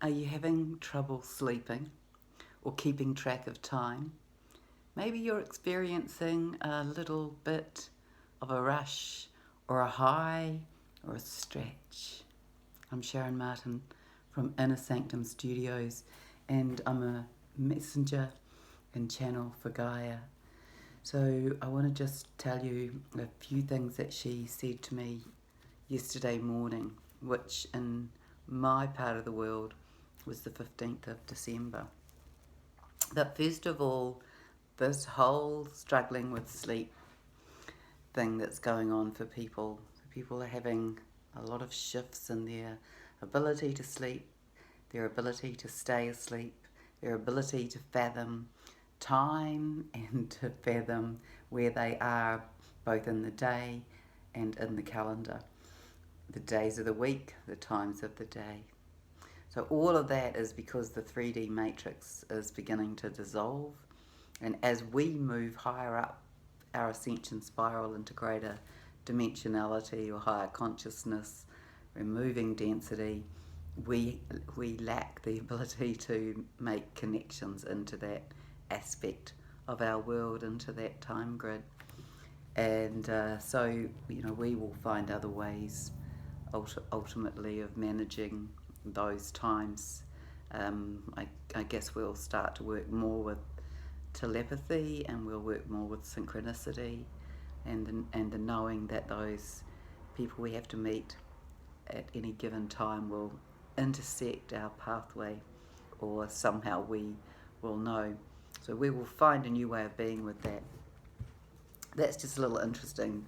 Are you having trouble sleeping or keeping track of time? Maybe you're experiencing a little bit of a rush or a high or a stretch. I'm Sharon Martin from Inner Sanctum Studios, and I'm a messenger and channel for Gaia. So I want to just tell you a few things that she said to me yesterday morning, which in my part of the world was the 15th of December. That first of all, this whole struggling with sleep thing that's going on for people are having a lot of shifts in their ability to sleep, their ability to stay asleep, their ability to fathom time and to fathom where they are both in the day and in the calendar, the days of the week, the times of the day. So all of that is because the 3D matrix is beginning to dissolve, and as we move higher up our ascension spiral into greater dimensionality or higher consciousness, removing density, we lack the ability to make connections into that aspect of our world, into that time grid. And so we will find other ways ultimately of managing those times. I guess we'll start to work more with telepathy, and we'll work more with synchronicity and the knowing that those people we have to meet at any given time will intersect our pathway, or somehow we will know. So we will find a new way of being with that. That's just a little interesting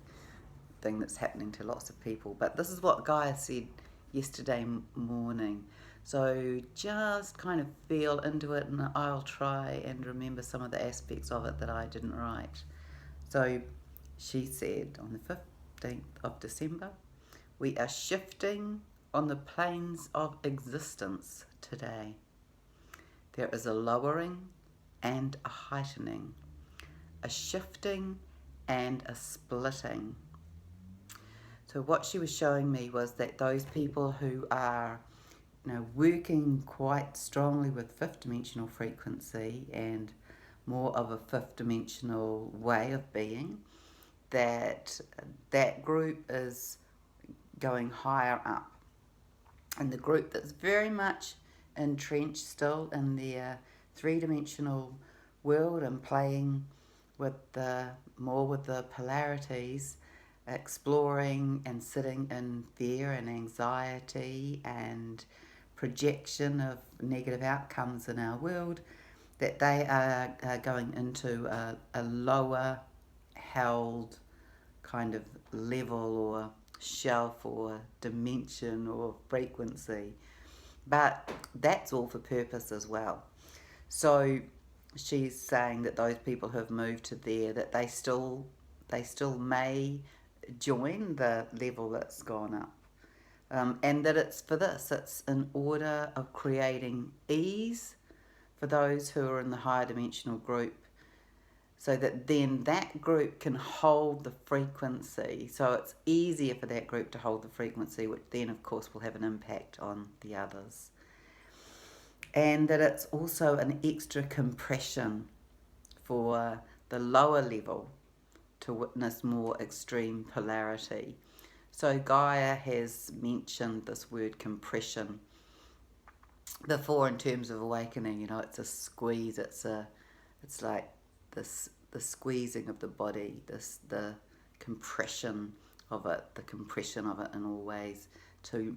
thing that's happening to lots of people. But this is what Gaia said yesterday morning. So just kind of feel into it, and I'll try and remember some of the aspects of it that I didn't write. So she said on the 15th of December, we are shifting on the planes of existence today. There is a lowering and a heightening, a shifting and a splitting. So what she was showing me was that those people who are working quite strongly with fifth dimensional frequency and more of a fifth dimensional way of being, that group is going higher up. And the group that's very much entrenched still in their three-dimensional world and playing with more with the polarities, exploring and sitting in fear and anxiety and projection of negative outcomes in our world, that they are going into a lower held kind of level or shelf or dimension or frequency. But that's all for purpose as well. So she's saying that those people who have moved to there, that they still may join the level that's gone up. And that it's for this, it's in order of creating ease for those who are in the higher dimensional group, so that then that group can hold the frequency. So it's easier for that group to hold the frequency, which then of course will have an impact on the others. And that it's also an extra compression for the lower level to witness more extreme polarity. So Gaia has mentioned this word compression before in terms of awakening. It's a squeeze. It's like this, the squeezing of the body, the compression of it in all ways, to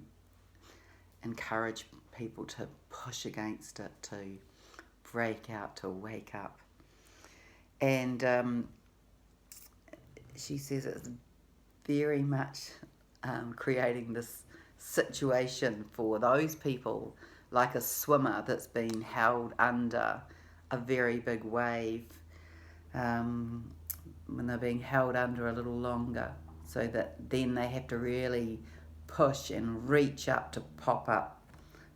encourage people to push against it, to break out, to wake up. And she says it's very much creating this situation for those people, like a swimmer that's been held under a very big wave, when they're being held under a little longer, so that then they have to really push and reach up to pop up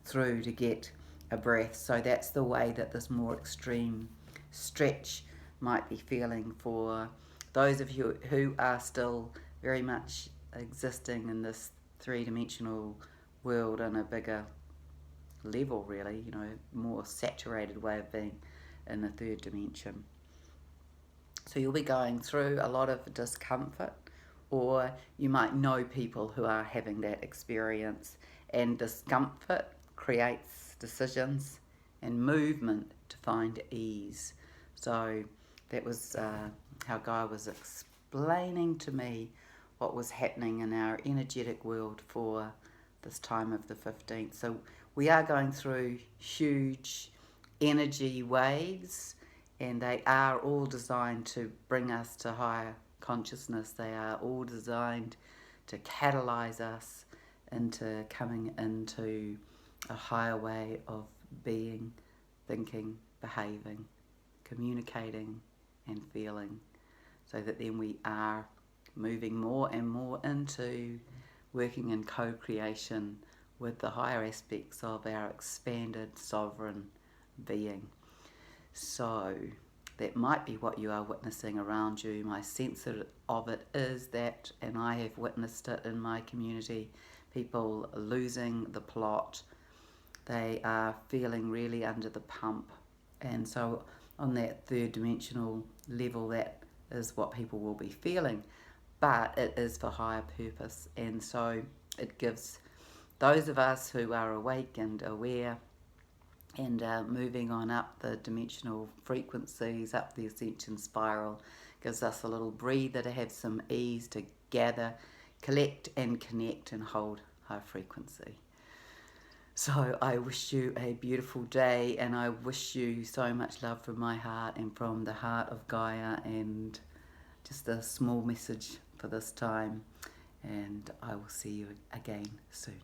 through to get a breath. So that's the way that this more extreme stretch might be feeling for those of you who are still very much existing in this three-dimensional world in a bigger level, really, you know, more saturated way of being in the third dimension. So you'll be going through a lot of discomfort, or you might know people who are having that experience, and discomfort creates decisions and movement to find ease. So that was how Gaia was explaining to me what was happening in our energetic world for this time of the 15th. So we are going through huge energy waves, and they are all designed to bring us to higher consciousness. They are all designed to catalyze us into coming into a higher way of being, thinking, behaving, communicating and feeling, so that then we are moving more and more into working in co-creation with the higher aspects of our expanded sovereign being. So that might be what you are witnessing around you. My sense of it is that, and I have witnessed it in my community, people losing the plot. They are feeling really under the pump. And so on that third dimensional level, that is what people will be feeling. But it is for higher purpose. And so it gives those of us who are awake and aware and moving on up the dimensional frequencies, up the ascension spiral, gives us a little breather to have some ease to gather, collect and connect and hold high frequency. So I wish you a beautiful day, and I wish you so much love from my heart and from the heart of Gaia, and just a small message for this time, and I will see you again soon.